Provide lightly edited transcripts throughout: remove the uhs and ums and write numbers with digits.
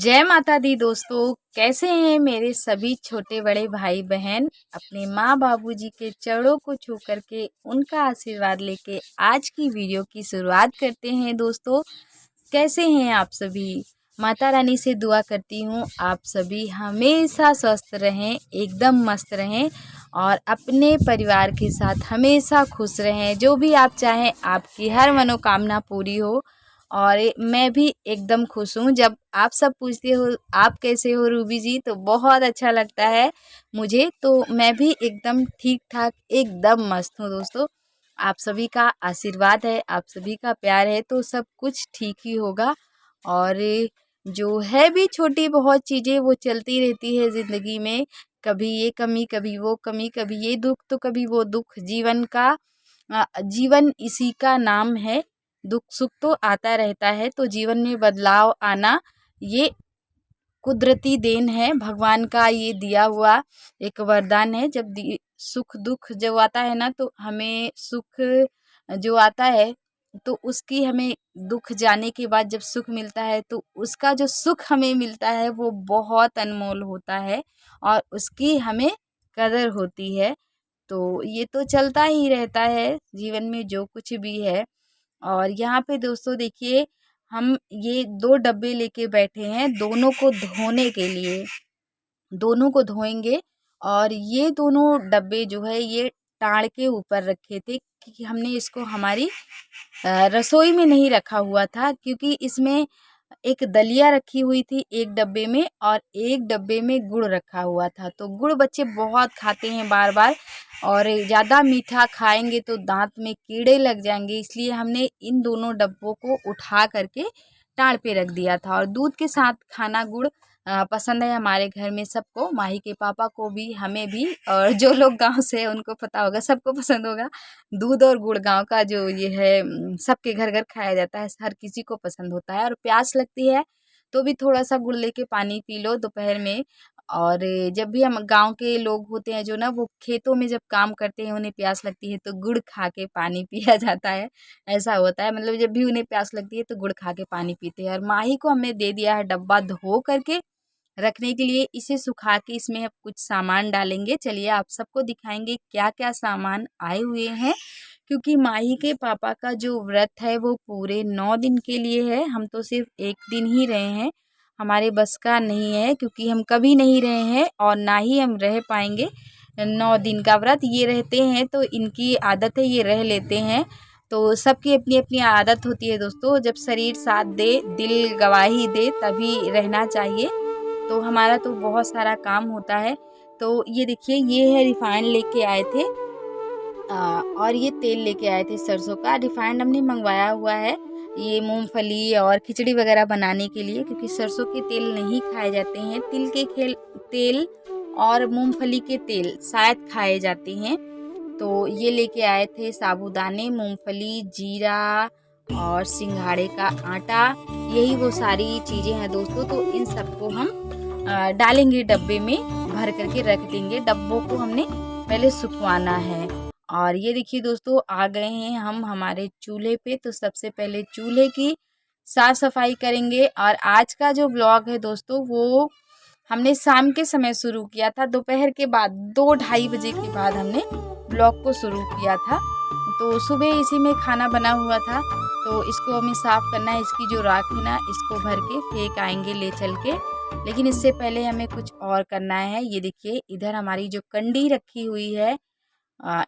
जय माता दी दोस्तों। कैसे हैं मेरे सभी छोटे बड़े भाई बहन। अपने माँ बाबूजी के चरणों को छू करके उनका आशीर्वाद लेके आज की वीडियो की शुरुआत करते हैं। दोस्तों कैसे हैं आप सभी। माता रानी से दुआ करती हूँ आप सभी हमेशा स्वस्थ रहें, एकदम मस्त रहें और अपने परिवार के साथ हमेशा खुश रहें। जो भी आप चाहें आपकी हर मनोकामना पूरी हो। और मैं भी एकदम खुश हूँ। जब आप सब पूछते हो आप कैसे हो रूबी जी, तो बहुत अच्छा लगता है मुझे। तो मैं भी एकदम ठीक ठाक एकदम मस्त हूँ। दोस्तों आप सभी का आशीर्वाद है, आप सभी का प्यार है तो सब कुछ ठीक ही होगा। और जो है भी छोटी बहुत चीज़ें वो चलती रहती है ज़िंदगी में। कभी ये कमी, कभी वो कमी, कभी ये दुख तो कभी वो दुख। जीवन इसी का नाम है। दुख सुख तो आता रहता है, तो जीवन में बदलाव आना ये कुदरती देन है, भगवान का ये दिया हुआ एक वरदान है। सुख दुख जब आता है ना, तो हमें सुख जो आता है तो उसकी हमें दुख जाने के बाद जब सुख मिलता है तो उसका जो सुख हमें मिलता है वो बहुत अनमोल होता है और उसकी हमें कदर होती है। तो ये तो चलता ही रहता है जीवन में जो कुछ भी है। और यहाँ पे दोस्तों देखिए, हम ये 2 डब्बे लेके बैठे हैं दोनों को धोने के लिए। दोनों को धोएंगे और ये दोनों डब्बे जो है ये टाड़ के ऊपर रखे थे, क्योंकि हमने इसको हमारी रसोई में नहीं रखा हुआ था, क्योंकि इसमें एक दलिया रखी हुई थी एक डब्बे में और एक डब्बे में गुड़ रखा हुआ था। तो गुड़ बच्चे बहुत खाते हैं बार बार, और ज़्यादा मीठा खाएंगे तो दांत में कीड़े लग जाएंगे, इसलिए हमने इन दोनों डब्बों को उठा करके टाड़ पे रख दिया था। और दूध के साथ खाना गुड़ पसंद है हमारे घर में सबको, माही के पापा को भी, हमें भी, और जो लोग गांव से हैं उनको पता होगा, सबको पसंद होगा। दूध और गुड़ गांव का जो ये है सबके घर घर खाया जाता है, हर किसी को पसंद होता है। और प्यास लगती है तो भी थोड़ा सा गुड़ लेके पानी पी लो दोपहर में। और जब भी हम गांव के लोग होते हैं जो ना, वो खेतों में जब काम करते हैं उन्हें प्यास लगती है तो गुड़ खा के पानी पिया जाता है। ऐसा होता है, मतलब जब भी उन्हें प्यास लगती है तो गुड़ खा के पानी पीते हैं। और माही को हमने दे दिया है डब्बा धो करके रखने के लिए। इसे सुखा के इसमें अब कुछ सामान डालेंगे। चलिए आप सबको दिखाएंगे क्या क्या सामान आए हुए हैं, क्योंकि माही के पापा का जो व्रत है वो पूरे 9 दिन के लिए है। हम तो सिर्फ 1 दिन ही रहे हैं, हमारे बस का नहीं है, क्योंकि हम कभी नहीं रहे हैं और ना ही हम रह पाएंगे। 9 दिन का व्रत ये रहते हैं तो इनकी आदत है, ये रह लेते हैं। तो सबकी अपनी अपनी आदत होती है दोस्तों। जब शरीर साथ दे, दिल गवाही दे, तभी रहना चाहिए। तो हमारा तो बहुत सारा काम होता है। तो ये देखिए, ये है रिफाइंड लेके आए थे और ये तेल लेके आए थे सरसों का। रिफाइंड हमने मंगवाया हुआ है ये मूंगफली और खिचड़ी वगैरह बनाने के लिए, क्योंकि सरसों के तेल नहीं खाए जाते हैं। तिल के तेल और मूंगफली के तेल शायद खाए जाते हैं। तो ये लेके आए थे साबूदाने, मूंगफली, जीरा और सिंघाड़े का आटा। यही वो सारी चीज़ें हैं दोस्तों। तो इन सबको हम डालेंगे डब्बे में, भर करके रख देंगे। डब्बों को हमने पहले सुखवाना है। और ये देखिए दोस्तों, आ गए हैं हम हमारे चूल्हे पे। तो सबसे पहले चूल्हे की साफ सफाई करेंगे। और आज का जो ब्लॉग है दोस्तों, वो हमने शाम के समय शुरू किया था, दोपहर के बाद 2-2:30 बजे के बाद हमने ब्लॉग को शुरू किया था। तो सुबह इसी में खाना बना हुआ था, तो इसको हमें साफ़ करना है। इसकी जो राख है ना, इसको भर के फेंक आएंगे ले चल के। लेकिन इससे पहले हमें कुछ और करना है। ये देखिए, इधर हमारी जो कंडी रखी हुई है,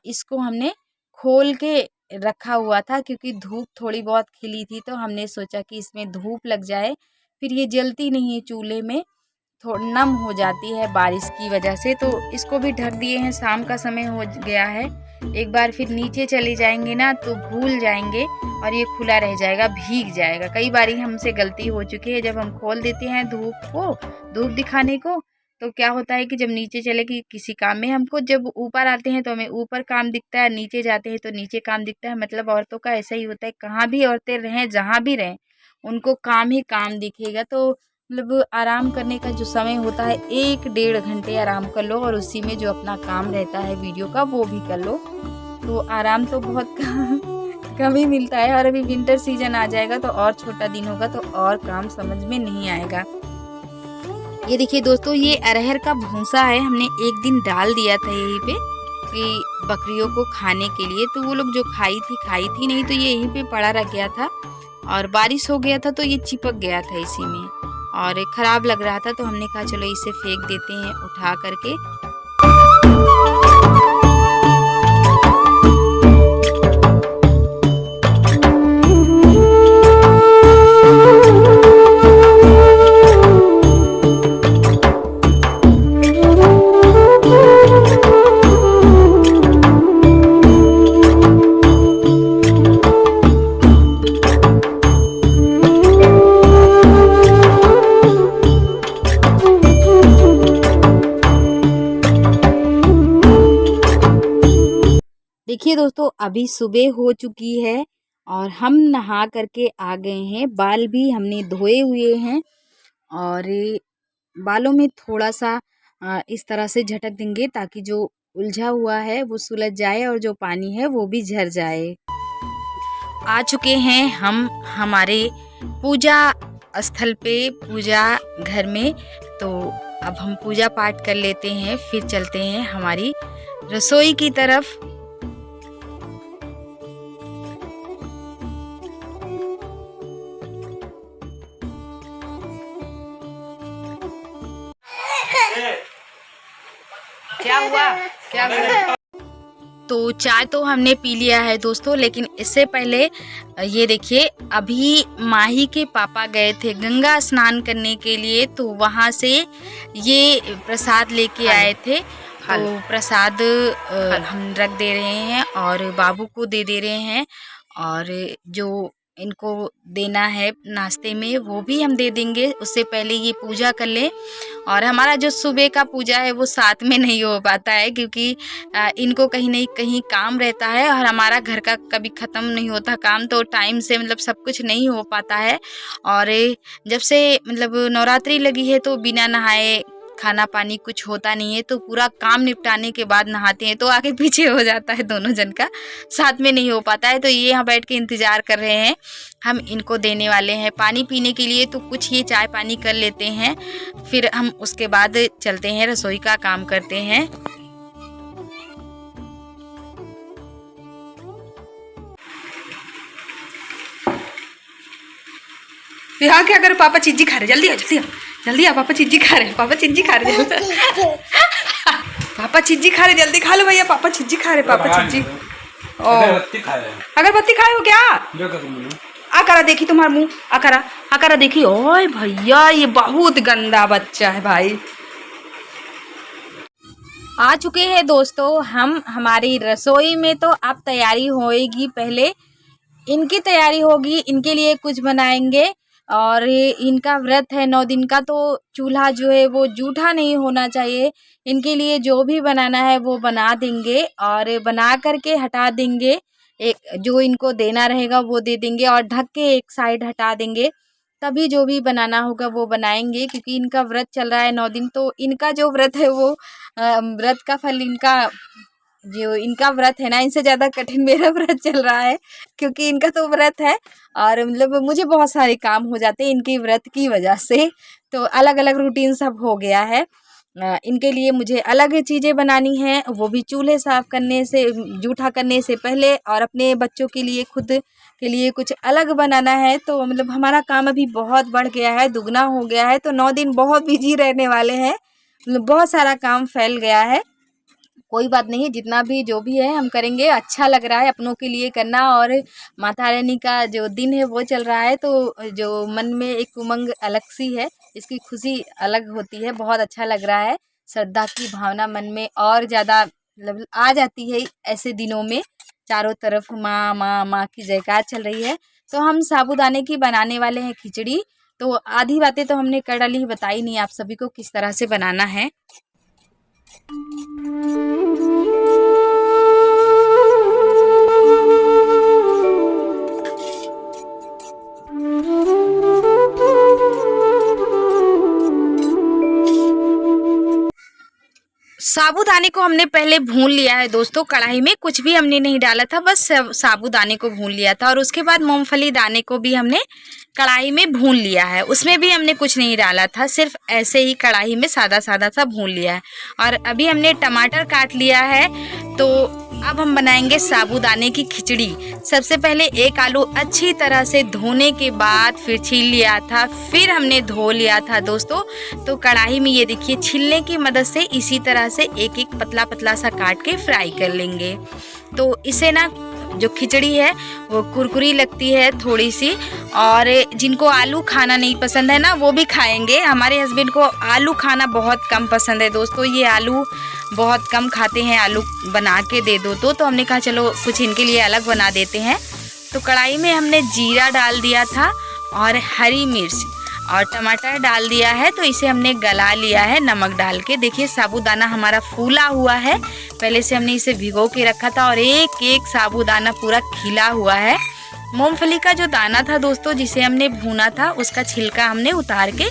इसको हमने खोल के रखा हुआ था, क्योंकि धूप थोड़ी बहुत खिली थी तो हमने सोचा कि इसमें धूप लग जाए, फिर ये जलती नहीं है चूल्हे में, थोड़ा नम हो जाती है बारिश की वजह से। तो इसको भी ढक दिए हैं, शाम का समय हो गया है। एक बार फिर नीचे चले जाएंगे ना तो भूल जाएंगे और ये खुला रह जाएगा, भीग जाएगा। कई बारी हमसे गलती हो चुकी है, जब हम खोल देते हैं धूप दिखाने को, तो क्या होता है कि जब नीचे चले कि किसी काम में, हमको जब ऊपर आते हैं तो हमें ऊपर काम दिखता है, नीचे जाते हैं तो नीचे काम दिखता है। मतलब औरतों का ऐसा ही होता है, कहाँ भी औरतें रहें, जहाँ भी रहें, उनको काम ही काम दिखेगा। तो मतलब आराम करने का जो समय होता है, 1-1.5 घंटे आराम कर लो और उसी में जो अपना काम रहता है वीडियो का वो भी कर लो। तो आराम तो बहुत कम ही मिलता है। और अभी विंटर सीजन आ जाएगा तो और छोटा दिन होगा तो और काम समझ में नहीं आएगा। ये देखिए दोस्तों, ये अरहर का भूसा है, हमने एक दिन डाल दिया था यहीं पे कि बकरियों को खाने के लिए, तो वो लोग जो खाई थी नहीं, तो ये यहीं पे पड़ा रह गया था और बारिश हो गया था तो ये चिपक गया था इसी में और ख़राब लग रहा था, तो हमने कहा चलो इसे फेंक देते हैं उठा करके। देखिए दोस्तों, अभी सुबह हो चुकी है और हम नहा करके आ गए हैं। बाल भी हमने धोए हुए हैं और बालों में थोड़ा सा इस तरह से झटक देंगे ताकि जो उलझा हुआ है वो सुलझ जाए और जो पानी है वो भी झर जाए। आ चुके हैं हम हमारे पूजा स्थल पे, पूजा घर में। तो अब हम पूजा पाठ कर लेते हैं, फिर चलते हैं हमारी रसोई की तरफ। क्या हुआ? क्या हुआ? तो चाय तो हमने पी लिया है दोस्तों, लेकिन इससे पहले ये देखिए, अभी माही के पापा गए थे गंगा स्नान करने के लिए, तो वहाँ से ये प्रसाद लेके आए थे। तो प्रसाद हम रख दे रहे हैं और बाबू को दे रहे हैं और जो इनको देना है नाश्ते में वो भी हम दे देंगे। उससे पहले ये पूजा कर लें। और हमारा जो सुबह का पूजा है वो साथ में नहीं हो पाता है क्योंकि इनको कहीं नहीं कहीं काम रहता है और हमारा घर का कभी ख़त्म नहीं होता काम, तो टाइम से मतलब सब कुछ नहीं हो पाता है। और जब से मतलब नवरात्रि लगी है तो बिना नहाए खाना पानी कुछ होता नहीं है, तो पूरा काम निपटाने के बाद नहाते हैं तो आगे पीछे हो जाता है, दोनों जन का साथ में नहीं हो पाता है। तो ये यहाँ बैठ के इंतज़ार कर रहे हैं, हम इनको देने वाले हैं पानी पीने के लिए। तो कुछ ये चाय पानी कर लेते हैं, फिर हम उसके बाद चलते हैं रसोई का काम करते हैं। यहाँ क्या करे? पापा चीजी खा रहे, जल्दी आ जल्दी आ जल्दी आ, पापा चीजी खा रहे, पापा चीजी खा रहे पापा चीजी खा रहे, जल्दी खा लो भैया, पापा चीजी खा रहे, पापा चीजी। अगरबत्ती खाए हो क्या? आकरा देखी तुम्हारा मुंह, आकरा देखी। ओए भैया ये बहुत गंदा बच्चा है भाई। आ चुके हैं दोस्तों हम हमारी रसोई में। तो अब तैयारी होएगी, पहले इनकी तैयारी होगी, इनके लिए कुछ बनाएंगे। और ये इनका व्रत है 9 दिन का, तो चूल्हा जो है वो जूठा नहीं होना चाहिए। इनके लिए जो भी बनाना है वो बना देंगे और बना करके हटा देंगे। एक जो इनको देना रहेगा वो दे देंगे और ढक के एक साइड हटा देंगे, तभी जो भी बनाना होगा वो बनाएंगे। क्योंकि इनका व्रत चल रहा है 9 दिन, तो इनका जो व्रत है वो व्रत का फल इनका, जो इनका व्रत है ना, इनसे ज़्यादा कठिन मेरा व्रत चल रहा है। क्योंकि इनका तो व्रत है और मतलब मुझे बहुत सारे काम हो जाते हैं इनके व्रत की वजह से, तो अलग अलग रूटीन सब हो गया है। इनके लिए मुझे अलग चीज़ें बनानी हैं, वो भी चूल्हे साफ़ करने से, जूठा करने से पहले, और अपने बच्चों के लिए, खुद के लिए कुछ अलग बनाना है। तो मतलब हमारा काम अभी बहुत बढ़ गया है, दुगना हो गया है। तो 9 दिन बहुत बिजी रहने वाले हैं, मतलब बहुत सारा काम फैल गया है। कोई बात नहीं, जितना भी जो भी है हम करेंगे। अच्छा लग रहा है अपनों के लिए करना, और माता रानी का जो दिन है वो चल रहा है, तो जो मन में एक उमंग अलग सी है, इसकी खुशी अलग होती है, बहुत अच्छा लग रहा है। श्रद्धा की भावना मन में और ज़्यादा मतलब आ जाती है ऐसे दिनों में। चारों तरफ माँ माँ माँ की जयकार चल रही है। तो हम साबूदाने की बनाने वाले हैं खिचड़ी। तो आधी बातें तो हमने कर डाली, बताई नहीं आप सभी को किस तरह से बनाना है। साबूदाने को हमने पहले भून लिया है दोस्तों कढ़ाई में, कुछ भी हमने नहीं डाला था, बस साबूदाने को भून लिया था। और उसके बाद मूंगफली दाने को भी हमने कढ़ाई में भून लिया है, उसमें भी हमने कुछ नहीं डाला था, सिर्फ ऐसे ही कढ़ाई में सादा सादा सा भून लिया है। और अभी हमने टमाटर काट लिया है, तो अब हम बनाएंगे साबूदाने की खिचड़ी। सबसे पहले एक आलू अच्छी तरह से धोने के बाद फिर छील लिया था, फिर हमने धो लिया था दोस्तों। तो कढ़ाई में ये देखिए छीलने की मदद से इसी तरह से एक एक पतला पतला सा काट के फ्राई कर लेंगे। तो इसे ना जो खिचड़ी है वो कुरकुरी लगती है थोड़ी सी, और जिनको आलू खाना नहीं पसंद है ना वो भी खाएंगे। हमारे हस्बैंड को आलू खाना बहुत कम पसंद है दोस्तों, ये आलू बहुत कम खाते हैं, आलू बना के दे दो तो हमने कहा चलो कुछ इनके लिए अलग बना देते हैं। तो कढ़ाई में हमने जीरा डाल दिया था और हरी मिर्च और टमाटर डाल दिया है, तो इसे हमने गला लिया है नमक डाल के। देखिए साबूदाना हमारा फूला हुआ है, पहले से हमने इसे भिगो के रखा था और एक एक साबूदाना पूरा खिला हुआ है। मूंगफली का जो दाना था दोस्तों जिसे हमने भूना था, उसका छिलका हमने उतार के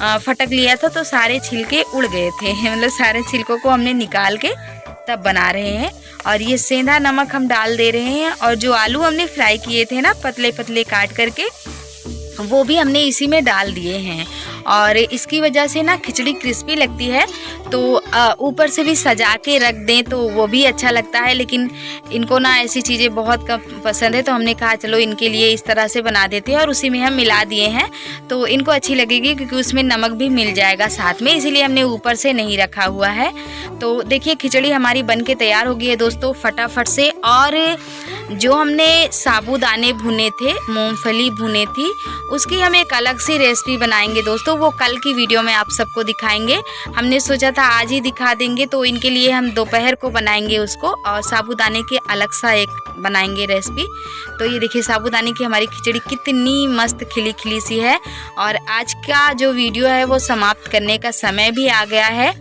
फटक लिया था, तो सारे छिलके उड़ गए थे, मतलब सारे छिलकों को हमने निकाल के तब बना रहे हैं। और ये सेंधा नमक हम डाल दे रहे हैं, और जो आलू हमने फ्राई किए थे ना पतले पतले काट करके, वो भी हमने इसी में डाल दिए हैं। और इसकी वजह से ना खिचड़ी क्रिस्पी लगती है, तो ऊपर से भी सजा के रख दें तो वो भी अच्छा लगता है, लेकिन इनको ना ऐसी चीज़ें बहुत कम पसंद है, तो हमने कहा चलो इनके लिए इस तरह से बना देते हैं। और उसी में हम मिला दिए हैं तो इनको अच्छी लगेगी, क्योंकि उसमें नमक भी मिल जाएगा साथ में, इसीलिए हमने ऊपर से नहीं रखा हुआ है। तो देखिए खिचड़ी हमारी बन के तैयार हो गई है दोस्तों फटाफट से। और जो हमने साबूदाने भुने थे, मूंगफली भुने थी, उसकी हम एक अलग सी रेसिपी बनाएंगे दोस्तों, वो कल की वीडियो में आप सबको दिखाएंगे। हमने सोचा था आज ही दिखा देंगे, तो इनके लिए हम दोपहर को बनाएंगे उसको, और साबूदाने के अलग सा एक बनाएंगे रेसिपी। तो ये देखिए साबूदाने की हमारी खिचड़ी कितनी मस्त खिली खिली सी है। और आज का जो वीडियो है वो समाप्त करने का समय भी आ गया है,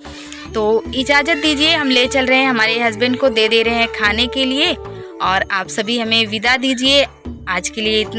तो इजाज़त दीजिए, हम ले चल रहे हैं, हमारे हस्बैंड को दे रहे हैं खाने के लिए, और आप सभी हमें विदा दीजिए। आज के लिए इतना।